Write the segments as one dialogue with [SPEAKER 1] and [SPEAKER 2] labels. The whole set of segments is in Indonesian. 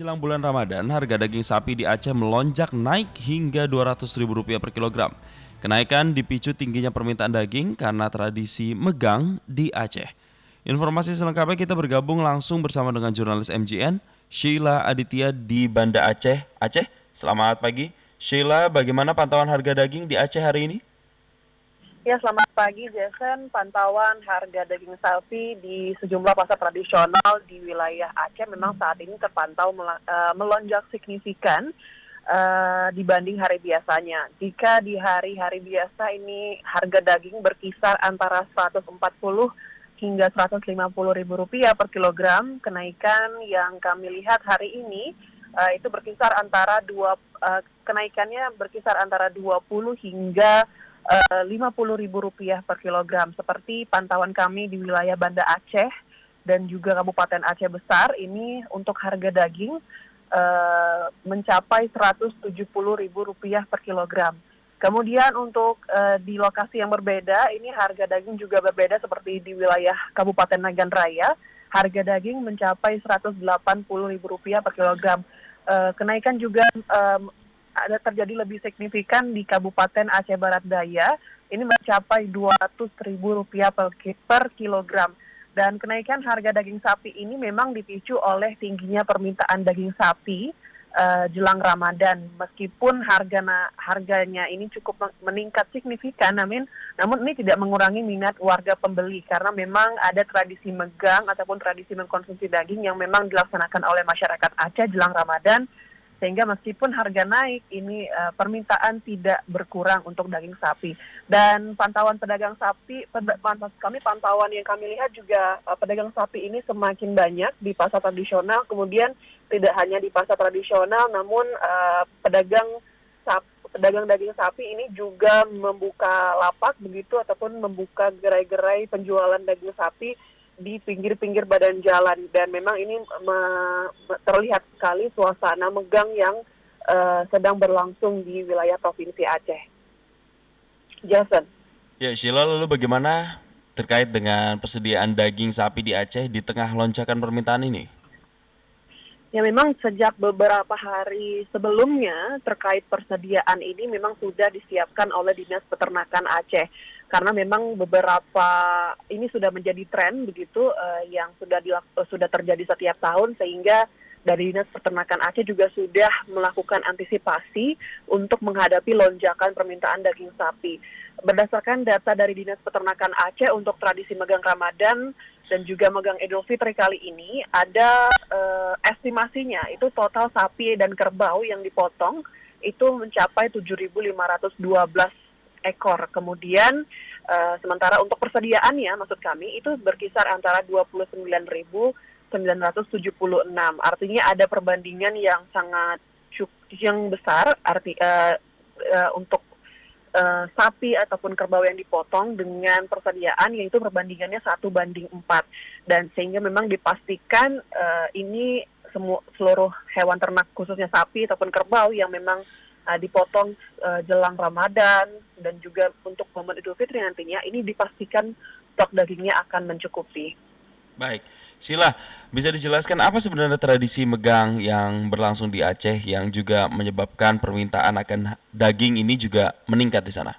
[SPEAKER 1] Menjelang bulan Ramadan, harga daging sapi di Aceh melonjak naik hingga Rp200.000 per kilogram. Kenaikan dipicu tingginya permintaan daging karena tradisi megang di Aceh. Informasi selengkapnya kita bergabung langsung bersama dengan jurnalis MGN, Sheila Aditya di Banda Aceh. Aceh, selamat pagi. Sheila, bagaimana pantauan harga daging di Aceh hari ini?
[SPEAKER 2] Ya, selamat pagi Jason. Pantauan harga daging sapi di sejumlah pasar tradisional di wilayah Aceh memang saat ini terpantau melonjak signifikan dibanding hari biasanya. Jika di hari-hari biasa ini harga daging berkisar antara 140 hingga Rp150.000 per kilogram, kenaikan yang kami lihat hari ini itu berkisar antara kenaikannya berkisar antara 20 hingga Rp50.000 per kilogram. Seperti pantauan kami di wilayah Banda Aceh dan juga Kabupaten Aceh Besar, ini untuk harga daging mencapai Rp170.000 per kilogram. Kemudian untuk di lokasi yang berbeda, ini harga daging juga berbeda seperti di wilayah Kabupaten Nagan Raya, harga daging mencapai Rp180.000 per kilogram. Kenaikan juga ada terjadi lebih signifikan di Kabupaten Aceh Barat Daya, ini mencapai Rp200.000 per kilogram. Dan kenaikan harga daging sapi ini memang dipicu oleh tingginya permintaan daging sapi jelang Ramadan. Meskipun harganya ini cukup meningkat signifikan, namun ini tidak mengurangi minat warga pembeli karena memang ada tradisi megang ataupun tradisi mengkonsumsi daging yang memang dilaksanakan oleh masyarakat Aceh jelang Ramadan. Sehingga meskipun harga naik, ini permintaan tidak berkurang untuk daging sapi. Dan pantauan pedagang sapi, pantauan yang kami lihat juga pedagang sapi ini semakin banyak di pasar tradisional. Kemudian tidak hanya di pasar tradisional, namun pedagang daging sapi ini juga membuka lapak begitu ataupun membuka gerai-gerai penjualan daging sapi di pinggir-pinggir badan jalan, dan memang ini terlihat sekali suasana megang yang sedang berlangsung di wilayah Provinsi Aceh. Jason.
[SPEAKER 1] Ya, Sheila, lalu bagaimana terkait dengan persediaan daging sapi di Aceh di tengah lonjakan permintaan ini?
[SPEAKER 2] Ya, memang sejak beberapa hari sebelumnya terkait persediaan ini memang sudah disiapkan oleh Dinas Peternakan Aceh. Karena memang beberapa ini sudah menjadi tren begitu yang sudah terjadi setiap tahun, sehingga dari Dinas Peternakan Aceh juga sudah melakukan antisipasi untuk menghadapi lonjakan permintaan daging sapi. Berdasarkan data dari Dinas Peternakan Aceh untuk tradisi megang Ramadan dan juga megang Idul Fitri kali ini, ada estimasinya itu total sapi dan kerbau yang dipotong itu mencapai 7.512 ekor. Kemudian sementara untuk persediaannya, maksud kami itu berkisar antara 29.976. Artinya ada perbandingan yang sangat yang besar untuk sapi ataupun kerbau yang dipotong dengan persediaan, yaitu perbandingannya 1:4. Dan sehingga memang dipastikan ini seluruh hewan ternak khususnya sapi ataupun kerbau yang memang dipotong jelang Ramadan dan juga untuk momen Idul Fitri nantinya, ini dipastikan stok dagingnya akan mencukupi.
[SPEAKER 1] Baik, Sheila, bisa dijelaskan apa sebenarnya tradisi megang yang berlangsung di Aceh yang juga menyebabkan permintaan akan daging ini juga meningkat di sana?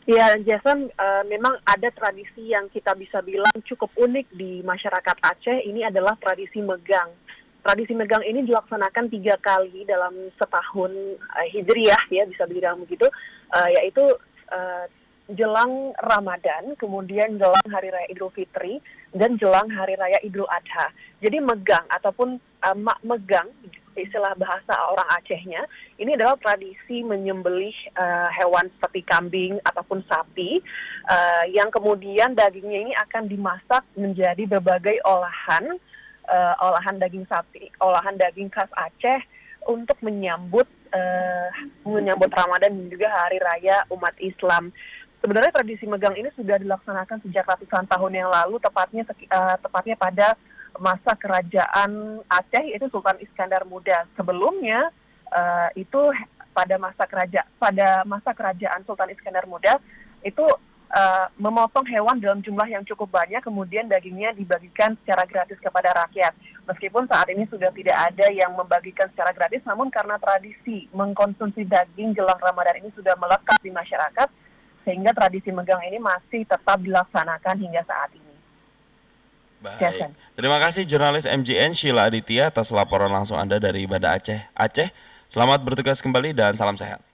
[SPEAKER 2] Ya, Jason, memang ada tradisi yang kita bisa bilang cukup unik di masyarakat Aceh. Ini adalah tradisi megang. Tradisi megang ini dilaksanakan 3 kali dalam setahun Hijriah, ya bisa dibilang begitu, yaitu jelang Ramadan, kemudian jelang Hari Raya Idul Fitri, dan jelang Hari Raya Idul Adha. Jadi megang ataupun megang, istilah bahasa orang Acehnya, ini adalah tradisi menyembelih hewan seperti kambing ataupun sapi, yang kemudian dagingnya ini akan dimasak menjadi berbagai olahan daging sapi, olahan daging khas Aceh untuk menyambut Ramadan dan juga Hari Raya umat Islam. Sebenarnya tradisi megang ini sudah dilaksanakan sejak ratusan tahun yang lalu, tepatnya pada masa kerajaan Aceh, yaitu Sultan Iskandar Muda. Sebelumnya itu pada masa kerajaan Sultan Iskandar Muda itu memotong hewan dalam jumlah yang cukup banyak, kemudian dagingnya dibagikan secara gratis kepada rakyat. Meskipun saat ini sudah tidak ada yang membagikan secara gratis, namun karena tradisi mengkonsumsi daging jelang Ramadan ini sudah melekat di masyarakat, sehingga tradisi megang ini masih tetap dilaksanakan hingga saat ini.
[SPEAKER 1] Baik, terima kasih jurnalis MJN Sheila Aditya atas laporan langsung Anda dari Banda Aceh. Aceh, selamat bertugas kembali dan salam sehat.